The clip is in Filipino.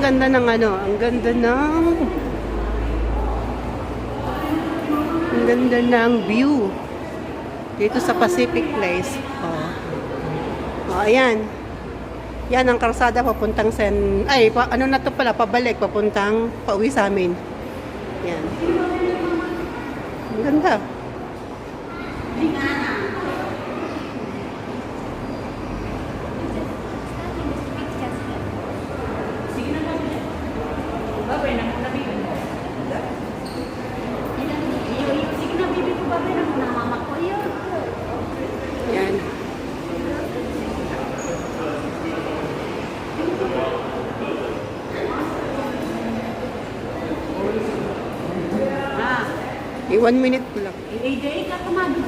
ganda ng ano, ang ganda ng view dito sa Pacific Place. Oh. Oh, ayan. Yan ang kalsada papuntang ano na to pala, pabalik, pauwi sa amin. Yan. Ang ganda. Yan. Eh, 1 minute ko lang. Eh, ka kumabi